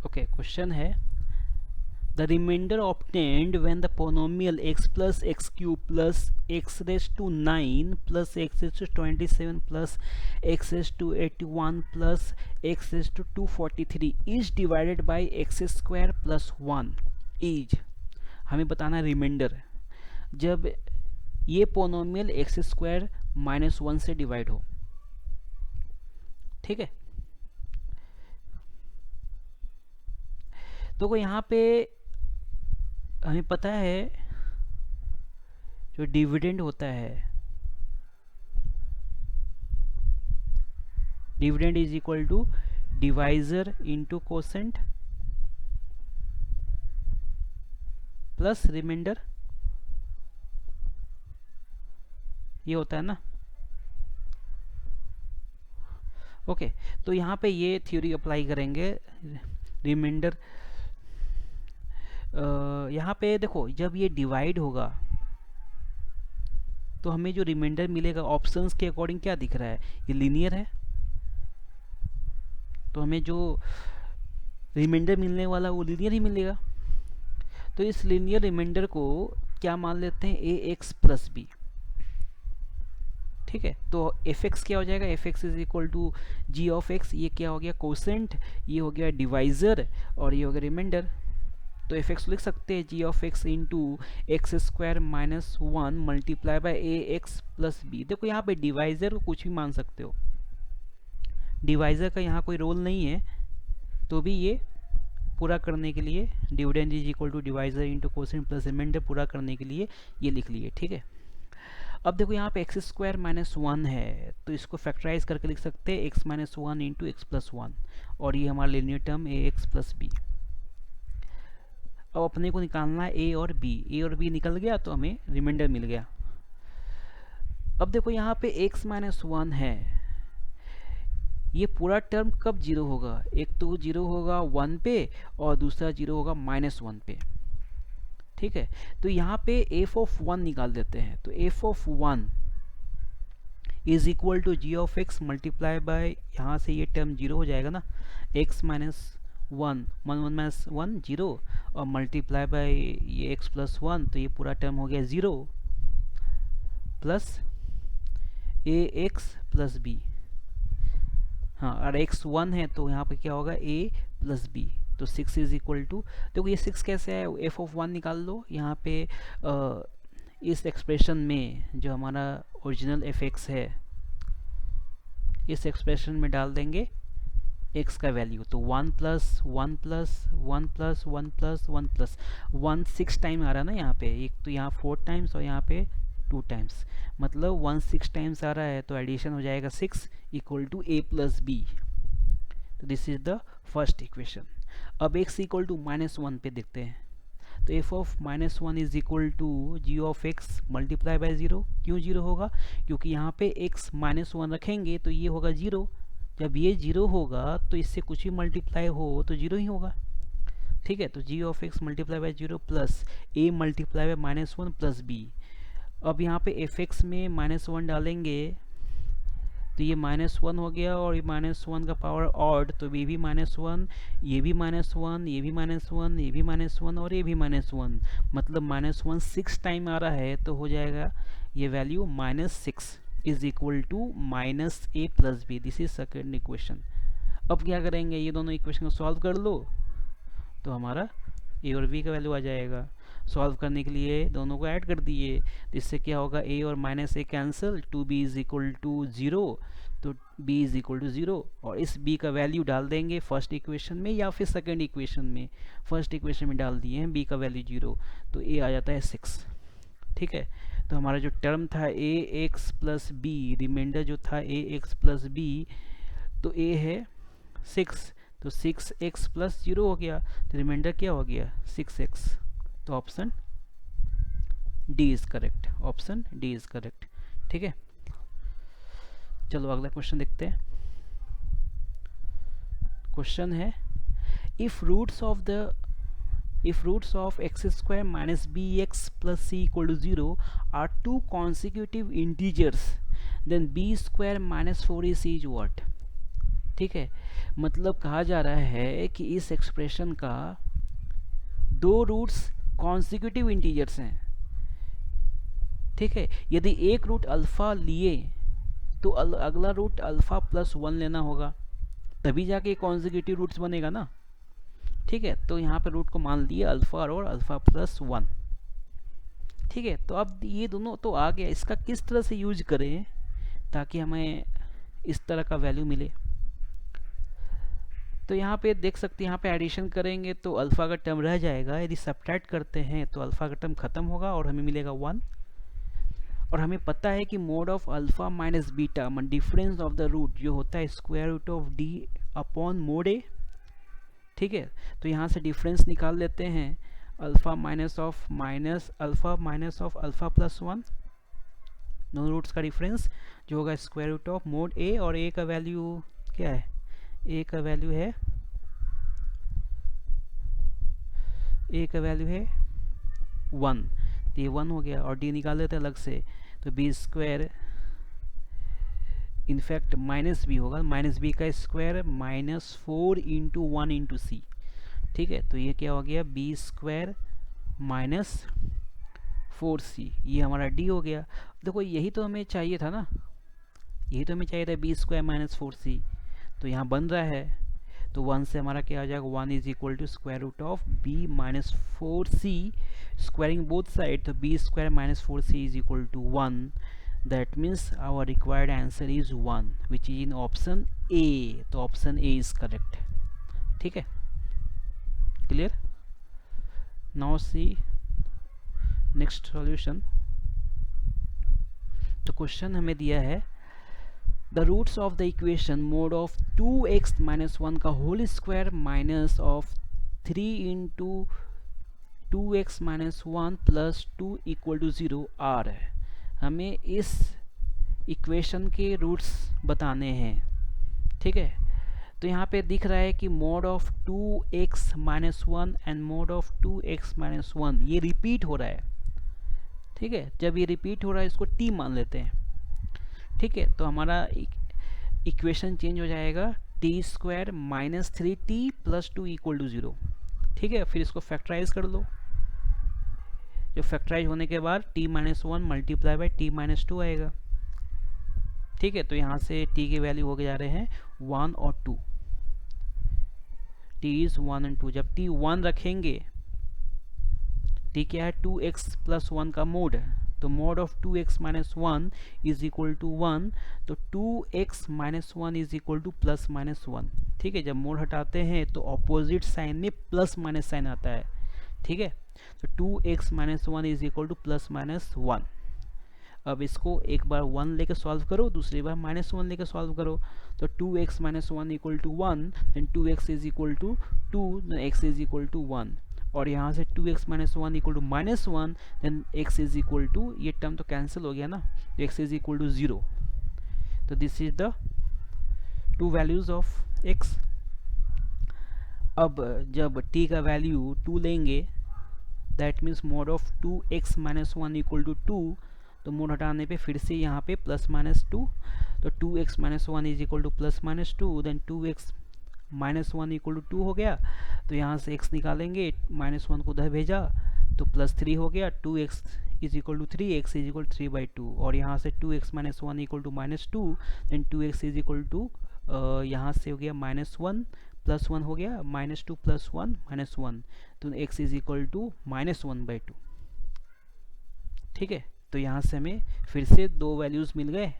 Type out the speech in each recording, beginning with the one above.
Okay, question है the remainder obtained when the polynomial x plus x cube plus x raised to 9 plus x raised to 27 plus x raised to 81 plus x raised to 243 is divided by x square plus 1 is, हमें बताना reminder जब ये polynomial x square minus 1 से divide हो। ठीक है, तो यहाँ पे हमें पता है जो डिविडेंड होता है, dividend is equal to divisor into quotient plus remainder, ये होता है ना। ओके, तो यहाँ पे ये थ्योरी अप्लाई करेंगे रिमाइंडर। यहाँ पे देखो जब ये डिवाइड होगा तो हमें जो रिमाइंडर मिलेगा ऑप्शंस के अकॉर्डिंग क्या दिख रहा है, ये लीनियर है, तो हमें जो रिमाइंडर मिलने वाला वो लीनियर ही मिलेगा। तो इस लीनियर रिमाइंडर को क्या मान लेते हैं, ए एक्स प्लस बी। ठीक है, तो एफ एक्स क्या हो जाएगा, f x is equal to g of x, ये क्या हो गया कोसेंट, ये हो गया डिवाइजर और ये हो गया रिमाइंडर। तो एफ एक्स लिख सकते हैं g of x into x square minus 1 multiply by a x plus b. देखो यहाँ पे डिवाइजर को कुछ भी मान सकते हो, डिवाइजर का यहाँ कोई रोल नहीं है, तो भी ये पूरा करने के लिए dividend is equal to divisor into quotient plus remainder पूरा करने के लिए ये लिख लिए। ठीक है, अब देखो यहाँ पे एक्स स्क्वायर माइनस 1 है, तो इसको फैक्टराइज करके लिख सकते हैं x minus 1 into x plus 1 और ये हमारा लिनियर टर्म ए एक्स प्लस बी। अब अपने को निकालना है ए और बी निकल गया तो हमें रिमाइंडर मिल गया। अब देखो यहाँ पे x माइनस 1 है, ये पूरा टर्म कब जीरो होगा, एक तो जीरो होगा 1 पे और दूसरा जीरो होगा माइनस 1 पे। ठीक है, तो यहाँ पे एफ ऑफ 1 निकाल देते हैं, तो f of 1 is equal to g of x multiply by, यहाँ से ये टर्म जीरो हो जाएगा ना, एक्स माइनस 1 माइनस 1 जीरो और मल्टीप्लाई बाय ये x प्लस 1, तो ये पूरा टर्म हो गया 0 plus a x plus b. हाँ, और x 1 है तो यहाँ पे क्या होगा a प्लस बी, तो 6 इज इक्वल टू, देखो ये 6 कैसे है, एफ ऑफ 1 निकाल लो यहाँ पे इस एक्सप्रेशन में जो हमारा ओरिजिनल एफ एक्स है इस एक्सप्रेशन में डाल देंगे x का वैल्यू, तो 1 plus 1 plus 1 plus 1 plus 1 plus 1 6 time आ रहा है ना यहाँ पे, एक तो यहाँ 4 टाइम्स और यहाँ पे 2 टाइम्स, मतलब 1 6 टाइम्स आ रहा है, तो एडिशन हो जाएगा 6 equal to a plus b. तो this is the first equation. अब x इक्वल टू माइनस 1 पे देखते हैं, तो f of minus 1 is equal to g of x multiply by 0। क्यों 0 होगा, क्योंकि यहाँ पे x माइनस 1 रखेंगे तो ये होगा 0, जब ये 0 होगा तो इससे कुछ भी मल्टीप्लाई हो तो 0 ही होगा। ठीक है, तो g of x multiply by 0 plus a multiply by minus 1 plus b. अब यहाँ पे एफ एक्स में माइनस 1 डालेंगे तो ये माइनस 1 हो गया और ये माइनस 1 का पावर ऑड, तो ये भी माइनस 1, ये भी माइनस 1, ये भी माइनस 1, ये भी माइनस 1 और ये भी माइनस 1, मतलब माइनस 1 6 टाइम आ रहा है, तो हो जाएगा ये value minus 6 is equal to minus a plus b. This is second equation. अब क्या करेंगे, ये दोनों इक्वेशन को सॉल्व कर लो तो हमारा ए और बी का वैल्यू आ जाएगा। सॉल्व करने के लिए दोनों को ऐड कर दिए, तो इससे क्या होगा, ए और minus a cancel, 2b is equal to 0, तो b इज इक्वल टू 0 और इस b का वैल्यू डाल देंगे फर्स्ट इक्वेशन में या फिर सेकेंड इक्वेशन में। फर्स्ट इक्वेशन में डाल दिए हैं b का वैल्यू 0, तो a आ जाता है 6। ठीक है, तो हमारा जो टर्म था ए एक्स प्लस बी, रिमाइंडर जो था ए एक्स प्लस बी, तो a है 6, तो 6x प्लस 0 हो गया, तो रिमाइंडर क्या हो गया 6x। तो option D is correct, option D is correct. ठीक है, चलो अगला क्वेश्चन देखते हैं। क्वेश्चन है if roots of x square minus b x plus c equal to 0 are two consecutive integers then b square minus 4ac is what. ठीक है, मतलब कहा जा रहा है कि इस एक्सप्रेशन का दो रूट्स कॉन्सिक्यूटिव इंटीजर्स हैं। ठीक है, यदि एक रूट अल्फा लिए तो अगला रूट अल्फा प्लस वन लेना होगा, तभी जाके कॉन्सिक्यूटिव रूट्स बनेगा ना। ठीक है, तो यहाँ पे रूट को मान लिए अल्फा और अल्फा प्लस वन। ठीक है, तो अब ये दोनों तो आ गया, इसका किस तरह से यूज करें ताकि हमें इस तरह का वैल्यू मिले। तो यहाँ पे देख सकते हैं, यहाँ पे एडिशन करेंगे तो अल्फ़ा का टर्म रह जाएगा, यदि सब्ट्रैक्ट करते हैं तो अल्फ़ा का टर्म खत्म होगा और हमें मिलेगा 1। और हमें पता है कि mod of alpha minus beta difference of the root जो होता है square root of d upon mod a. ठीक है, तो यहाँ से डिफरेंस निकाल लेते हैं, alpha minus alpha minus of alpha plus one, दोनों रूट्स का डिफरेंस जो होगा square root of mod a, और ए का वैल्यू क्या है, ए का वैल्यू है 1, तो ये 1 हो गया, और डी निकाल लेते हैं अलग से, तो b square in fact minus b होगा, माइनस बी का स्क्वायर माइनस 4 इंटू 1 इंटू सी। ठीक है, तो ये क्या हो गया, बी स्क्वायर माइनस 4c, ये हमारा डी हो गया। देखो यही तो हमें चाहिए था ना, यही तो हमें चाहिए था, बी स्क्वायर माइनस 4c, तो यहाँ बन रहा है, तो 1 से हमारा क्या आ जाएगा, 1 is equal to square root of b minus 4c, squaring both side, तो b square minus 4c is equal to 1। That means our required answer is 1 which is in option a, तो ऑप्शन ए इज करेक्ट। ठीक है, clear. Now see next solution. तो question हमें दिया है the roots of the equation mod of 2x minus 1 का whole square minus of 3 into 2x minus 1 plus 2 equal to 0 आ रहा है। हमें इस इक्वेशन के रूट्स बताने हैं। ठीक है, तो यहाँ पे दिख रहा है कि mod of 2x minus 1 and mode of 2x minus 1 ये रिपीट हो रहा है। ठीक है, जब ये रिपीट हो रहा है इसको t मान लेते हैं। ठीक है, तो हमारा इक्वेशन चेंज हो जाएगा, t square minus 3t plus 2 equal to 0। ठीक है, फिर इसको फैक्टराइज कर लो, जो फैक्टराइज होने के बाद t minus 1 multiply by t minus 2 आएगा। ठीक है, तो यहाँ से t की वैल्यू हो जा रहे हैं 1 और 2, t इज 1 एंड 2। जब t 1 रखेंगे, t क्या है, 2x प्लस 1 का मोड है, तो mode of 2x minus 1 is equal to 1, तो 2x minus 1 is equal to plus minus 1। ठीक है, जब मोड हटाते हैं तो ऑपोजिट साइन में प्लस माइनस साइन आता है। ठीक है, तो 2x minus 1 is equal to plus minus 1। अब इसको एक बार 1 लेके सॉल्व करो, दूसरी बार माइनस 1 लेके सॉल्व करो, तो 2x minus 1 equal to 1, then 2x is equal to 2, then x is equal to 1, और यहाँ से 2x minus 1 equal to minus 1, then x is equal to, ये टर्म तो कैंसिल हो गया ना, तो x इज इक्वल टू 0। तो this is the two values of x। अब जब t का वैल्यू 2 लेंगे, that means mode of 2x minus 1 equal to 2, तो मोड हटाने पे फिर से यहाँ पे प्लस माइनस 2, तो 2x minus 1 is equal to plus minus 2, then 2x minus 1 equal to 2 हो गया, तो यहाँ से x निकालेंगे, माइनस 1 को उधर भेजा तो प्लस 3 हो गया, 2x is equal to 3, x is equal to 3/2, और यहाँ से 2x minus 1 equal to minus 2, then 2x is equal to, यहाँ से हो गया माइनस 1 प्लस 1 हो गया, माइनस 2 प्लस 1 माइनस 1, तो x is equal to minus 1/2। ठीक है, तो यहाँ से हमें फिर से दो वैल्यूज़ मिल गए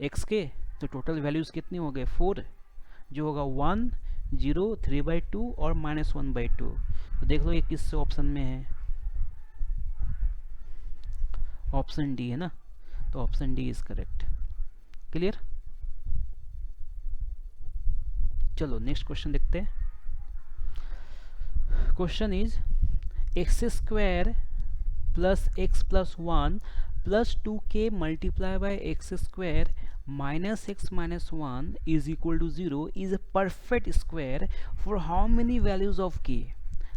x के, तो टोटल वैल्यूज़ कितने हो गए, 4, जो होगा 1, 0, 3/2 और माइनस 1/2। तो देख लो ये किस ऑप्शन में है, ऑप्शन डी है ना, तो option D is correct. Clear. चलो नेक्स्ट क्वेश्चन देखते हैं। Question is x square plus x plus 1 प्लस 2k multiply by x square minus x minus 1 is equal to 0 is a perfect square for how many values of k।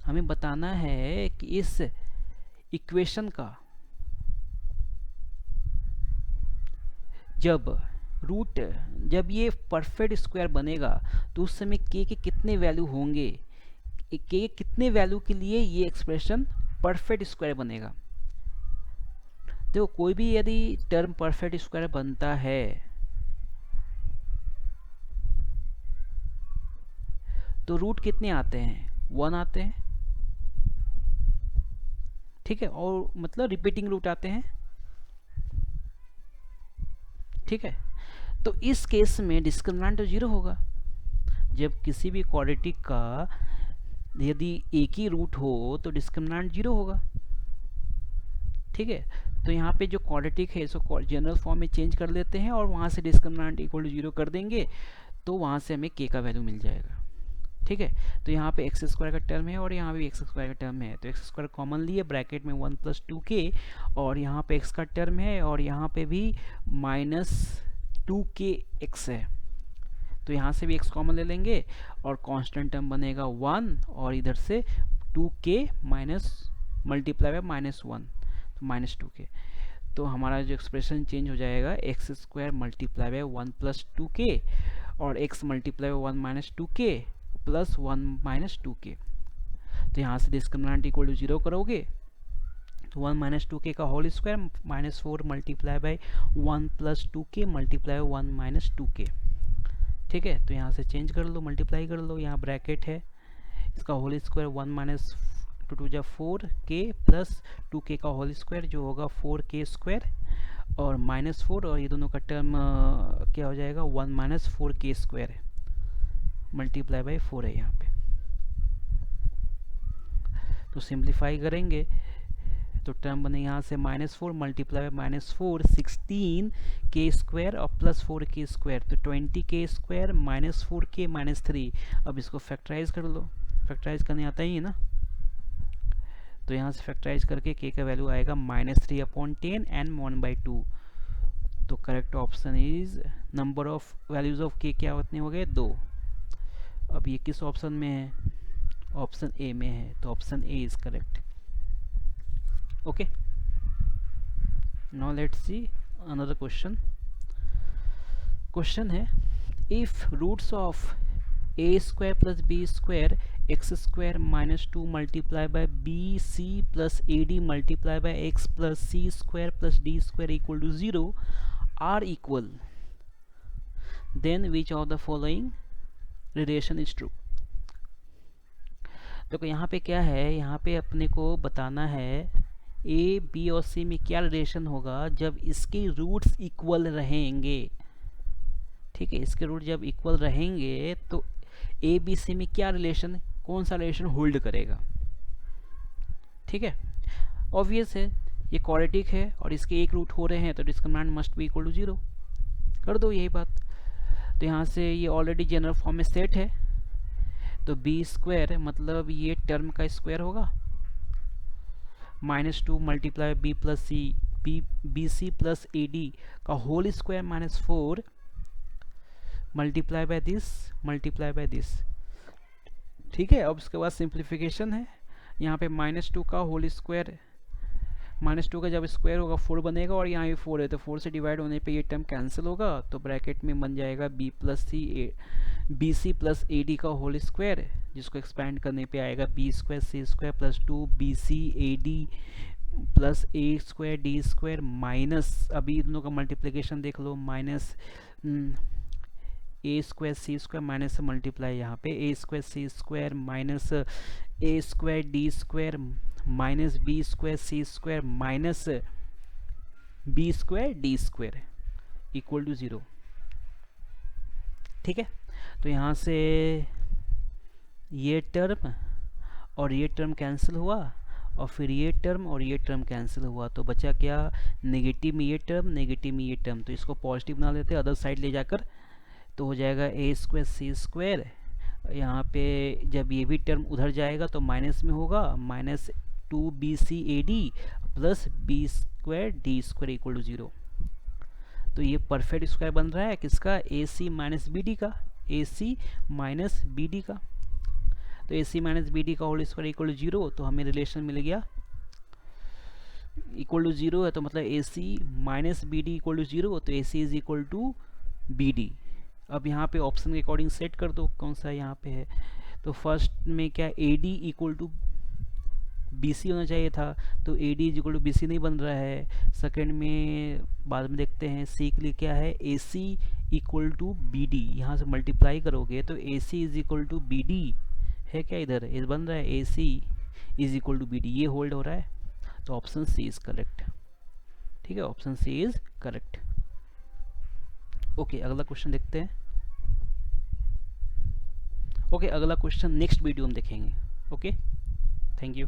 हमें बताना है कि इस equation का जब रूट जब ये परफेक्ट स्क्वायर बनेगा तो उस समय के कितने वैल्यू होंगे, के के कितने वैल्यू के लिए ये एक्सप्रेशन परफेक्ट स्क्वायर बनेगा। देखो कोई भी यदि टर्म परफेक्ट स्क्वायर बनता है तो रूट कितने आते हैं, 1 आते हैं, ठीक है, और मतलब रिपीटिंग रूट आते हैं, ठीक है। तो इस केस में डिस्क्रिमिनेंट तो 0 होगा। जब किसी भी क्वाड्रेटिक का यदि एक ही रूट हो तो डिस्क्रिमिनेंट 0 होगा, ठीक है। तो यहाँ पे जो क्वाड्रेटिक है इसको जनरल फॉर्म में चेंज कर लेते हैं और वहाँ से डिस्क्रिमिनेंट इक्वल टू 0 कर देंगे तो वहाँ से हमें के का वैल्यू मिल जाएगा, ठीक है। तो यहाँ पे एक्स स्क्वायर का टर्म है और यहाँ भी एक्स स्क्वायर का टर्म है, तो एक्स स्क्वायर कॉमन लिए ब्रैकेट में 1 + 2k और यहाँ पे एक्स का टर्म है और यहाँ पे भी -2kx है, तो यहाँ से भी x कॉमन ले लेंगे और कांस्टेंट टर्म बनेगा 1 और इधर से 2k माइनस मल्टीप्लाई बाय -1 तो -2k। तो हमारा जो एक्सप्रेशन चेंज हो जाएगा x square multiply by 1 + 2k और x multiply by 1 - 2k plus 1 - 2k। तो यहाँ से डिस्क्रिमिनेंट इक्वल टू 0 करोगे तो 1 - 2k का whole square -4 multiply by 1 + 2k multiply 1 - 2k, ठीक है। तो यहाँ से चेंज कर लो, मल्टीप्लाई कर लो, यहाँ ब्रैकेट है इसका whole square 1 - 2 = 4k plus 2k का होल स्क्वायर जो होगा 4k स्क्वायर और -4 और ये दोनों का टर्म क्या हो जाएगा 1 - 4k स्क्वायर मल्टीप्लाई बाय 4 है यहाँ पे। तो सिंप्लीफाई करेंगे तो टर्म बने यहाँ से -4 मल्टीप्लाई बाय -4 16k स्क्वायर और प्लस 4k स्क्वायर तो 20k स्क्वायर -4k -3। अब इसको फैक्टराइज कर लो, फैक्टराइज करने आता ही है ना, तो यहाँ से फैक्टराइज करके k का वैल्यू आएगा -3/10 एंड 1/2। तो correct option is number of values of k क्या कितने हो गए 2। अब ये किस ऑप्शन में है, ऑप्शन ए में है, तो option a is correct. Okay, now let's see another question. Question है if roots of a² + b² x² - 2 multiply by bc + ad multiply by x + c² + d² equal to 0 are equal, then which of the following relation is true. तो यहाँ पे क्या है, यहाँ पे अपने को बताना है ए बी और सी में क्या रिलेशन होगा जब इसके रूट्स इक्वल रहेंगे, ठीक है। इसके रूट जब इक्वल रहेंगे तो ए बी सी में क्या रिलेशन, कौन सा रिलेशन होल्ड करेगा, ठीक है। ऑब्वियस है ये क्वाड्रेटिक है और इसके एक रूट हो रहे हैं तो discriminant must be equal to 0 कर दो यही बात। तो यहाँ से ये ऑलरेडी जनरल फॉर्म में सेट है तो b² मतलब ये टर्म का स्क्वायर होगा -2 multiply b + c bc + ad का whole square -4 multiply by this, ठीक है। अब उसके बाद सिंप्लीफिकेशन है, यहाँ पे -2 का होल स्क्वायर, -2 का जब स्क्वायर होगा 4 बनेगा और यहाँ भी 4 है तो 4 से डिवाइड होने पे ये टर्म कैंसिल होगा तो ब्रैकेट में बन जाएगा bc + ad का होल स्क्वायर जिसको एक्सपेंड करने पे आएगा b² c² + 2 bc ad plus a² d² minus, अभी दोनों का मल्टीप्लिकेशन देख लो, माइनस a² c² माइनस से मल्टीप्लाई यहाँ पे a² c² minus a² d² minus b² c² minus b² d² equal to 0, ठीक है। तो यहाँ से ये टर्म और ये टर्म कैंसिल हुआ और फिर ये टर्म और ये टर्म कैंसिल हुआ तो बचा क्या, नेगेटिव में ये टर्म, नेगेटिव में ये टर्म, तो इसको पॉजिटिव बना लेते हैं अदर साइड ले जाकर, तो हो जाएगा a² c²। यहाँ पे जब ये भी टर्म उधर जाएगा तो माइनस में होगा -2 bc ad plus b² d² equal to 0। तो ये परफेक्ट स्क्वायर बन रहा है किसका, AC - BD का, AC - BD का। तो AC - BD का होल स्क्वायर इक्वल टू 0 तो हमें रिलेशन मिल गया इक्वल टू 0 है तो मतलब AC - BD इक्वल टू 0 तो AC is equal to B D. अब यहाँ पे ऑप्शन के अकॉर्डिंग सेट कर दो कौन सा यहाँ पे है। तो फर्स्ट में क्या A D equal to B C होना चाहिए था, तो A D is equal to B C नहीं बन रहा है। सेकेंड में बाद में देखते हैं, सी के लिए क्या है, a c equal to B d, यहाँ से मल्टीप्लाई करोगे तो a c is equal to B d है क्या, इधर इस बन रहा है a c is equal to B d, ये होल्ड हो रहा है। तो ऑप्शन सी इज करेक्ट। ठीक है, option C is correct. Okay, अगला क्वेश्चन देखते हैं। ओके, अगला क्वेश्चन नेक्स्ट वीडियो में देखेंगे। Okay, thank you.